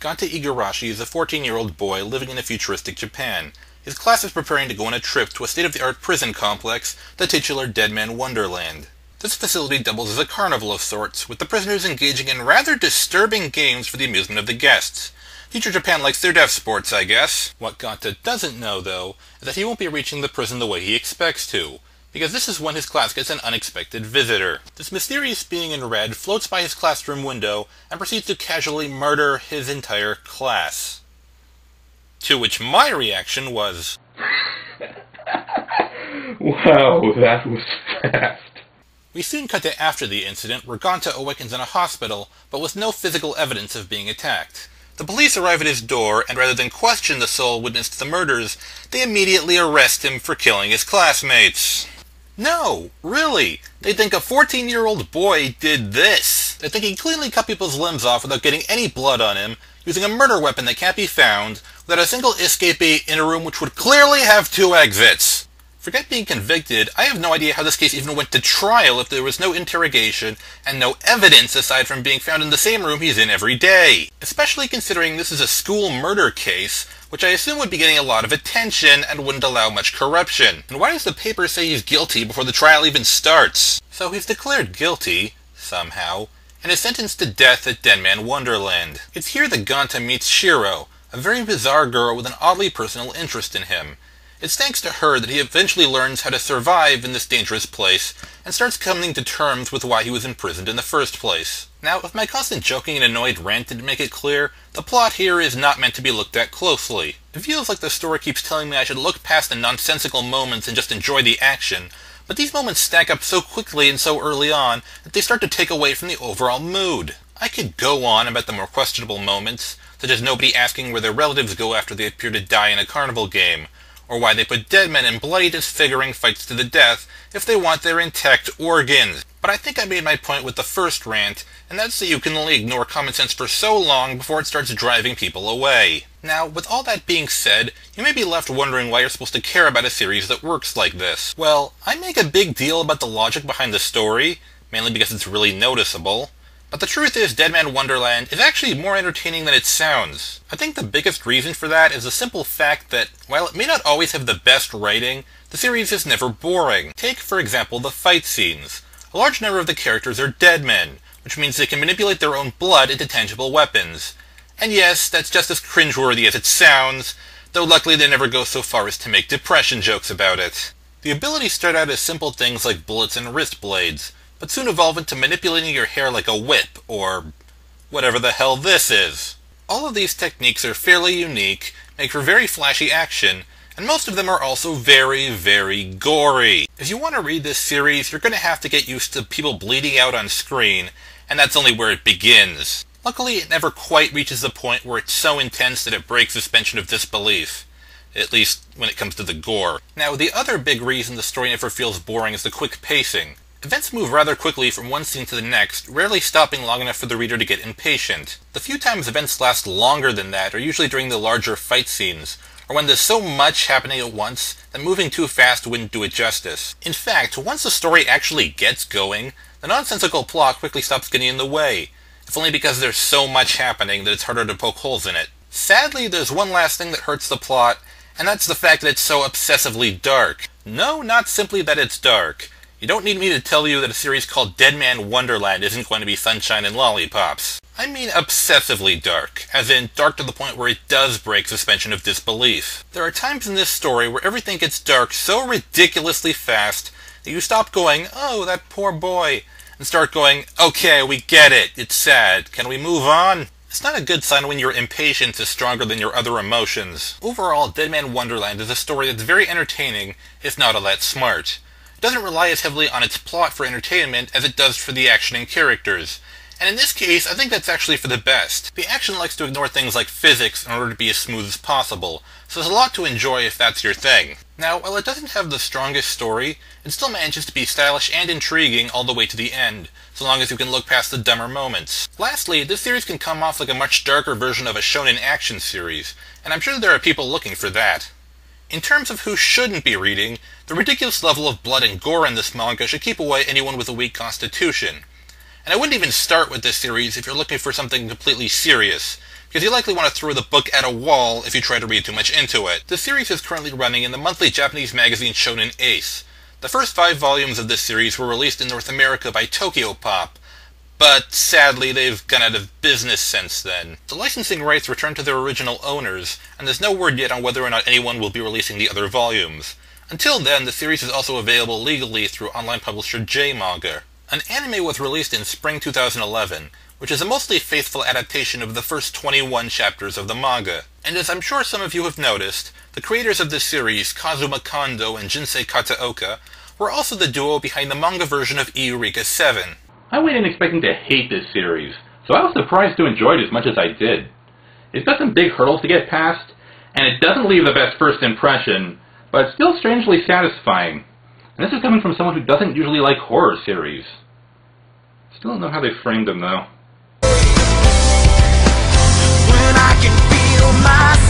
Ganta Igarashi is a 14-year-old boy living in a futuristic Japan. His class is preparing to go on a trip to a state-of-the-art prison complex, the titular Deadman Wonderland. This facility doubles as a carnival of sorts, with the prisoners engaging in rather disturbing games for the amusement of the guests. Future Japan likes their death sports, I guess. What Ganta doesn't know, though, is that he won't be reaching the prison the way he expects to, because this is when his class gets an unexpected visitor. This mysterious being in red floats by his classroom window and proceeds to casually murder his entire class. To which my reaction was, wow, that was fast. We soon cut to after the incident, where Ganta awakens in a hospital, but with no physical evidence of being attacked. The police arrive at his door, and rather than question the sole witness to the murders, they immediately arrest him for killing his classmates. No, really, they think a 14-year-old boy did this. They think he cleanly cut people's limbs off without getting any blood on him, using a murder weapon that can't be found, without a single escapee in a room which would clearly have 2 exits. Forget being convicted, I have no idea how this case even went to trial if there was no interrogation and no evidence aside from being found in the same room he's in every day. Especially considering this is a school murder case, which I assume would be getting a lot of attention and wouldn't allow much corruption. And why does the paper say he's guilty before the trial even starts? So he's declared guilty, somehow, and is sentenced to death at Deadman Wonderland. It's here that Ganta meets Shiro, a very bizarre girl with an oddly personal interest in him. It's thanks to her that he eventually learns how to survive in this dangerous place, and starts coming to terms with why he was imprisoned in the first place. Now, if my constant joking and annoyed rant didn't make it clear, the plot here is not meant to be looked at closely. It feels like the story keeps telling me I should look past the nonsensical moments and just enjoy the action, but these moments stack up so quickly and so early on that they start to take away from the overall mood. I could go on about the more questionable moments, such as nobody asking where their relatives go after they appear to die in a carnival game, or why they put dead men in bloody disfiguring fights to the death if they want their intact organs. But I think I made my point with the first rant, and that's that you can only ignore common sense for so long before it starts driving people away. Now, with all that being said, you may be left wondering why you're supposed to care about a series that works like this. Well, I make a big deal about the logic behind the story, mainly because it's really noticeable. But the truth is, Deadman Wonderland is actually more entertaining than it sounds. I think the biggest reason for that is the simple fact that, while it may not always have the best writing, the series is never boring. Take, for example, the fight scenes. A large number of the characters are dead men, which means they can manipulate their own blood into tangible weapons. And yes, that's just as cringeworthy as it sounds, though luckily they never go so far as to make depression jokes about it. The abilities start out as simple things like bullets and wrist blades, but soon evolve into manipulating your hair like a whip, or whatever the hell this is. All of these techniques are fairly unique, make for very flashy action, and most of them are also very, very gory. If you want to read this series, you're going to have to get used to people bleeding out on screen, and that's only where it begins. Luckily, it never quite reaches the point where it's so intense that it breaks suspension of disbelief. At least, when it comes to the gore. Now, the other big reason the story never feels boring is the quick pacing. Events move rather quickly from one scene to the next, rarely stopping long enough for the reader to get impatient. The few times events last longer than that are usually during the larger fight scenes, or when there's so much happening at once that moving too fast wouldn't do it justice. In fact, once the story actually gets going, the nonsensical plot quickly stops getting in the way, if only because there's so much happening that it's harder to poke holes in it. Sadly, there's one last thing that hurts the plot, and that's the fact that it's so obsessively dark. No, not simply that it's dark. You don't need me to tell you that a series called Deadman Wonderland isn't going to be sunshine and lollipops. I mean obsessively dark, as in dark to the point where it does break suspension of disbelief. There are times in this story where everything gets dark so ridiculously fast that you stop going, "Oh, that poor boy," and start going, "Okay, we get it, it's sad, can we move on?" It's not a good sign when your impatience is stronger than your other emotions. Overall, Deadman Wonderland is a story that's very entertaining, if not all that smart. It doesn't rely as heavily on its plot for entertainment as it does for the action and characters. And in this case, I think that's actually for the best. The action likes to ignore things like physics in order to be as smooth as possible, so there's a lot to enjoy if that's your thing. Now, while it doesn't have the strongest story, it still manages to be stylish and intriguing all the way to the end, so long as you can look past the dumber moments. Lastly, this series can come off like a much darker version of a shonen action series, and I'm sure there are people looking for that. In terms of who shouldn't be reading, the ridiculous level of blood and gore in this manga should keep away anyone with a weak constitution. And I wouldn't even start with this series if you're looking for something completely serious, because you likely want to throw the book at a wall if you try to read too much into it. The series is currently running in the monthly Japanese magazine Shonen Ace. The first 5 volumes of this series were released in North America by Tokyopop, but sadly they've gone out of business since then. The licensing rights returned to their original owners, and there's no word yet on whether or not anyone will be releasing the other volumes. Until then, the series is also available legally through online publisher J-Manga. An anime was released in spring 2011, which is a mostly faithful adaptation of the first 21 chapters of the manga. And as I'm sure some of you have noticed, the creators of this series, Kazuma Kondo and Jinsei Kataoka, were also the duo behind the manga version of Eureka 7. I went in expecting to hate this series, so I was surprised to enjoy it as much as I did. It's got some big hurdles to get past, and it doesn't leave the best first impression, but it's still strangely satisfying. And this is coming from someone who doesn't usually like horror series. Still don't know how they framed them, though. When I can feel my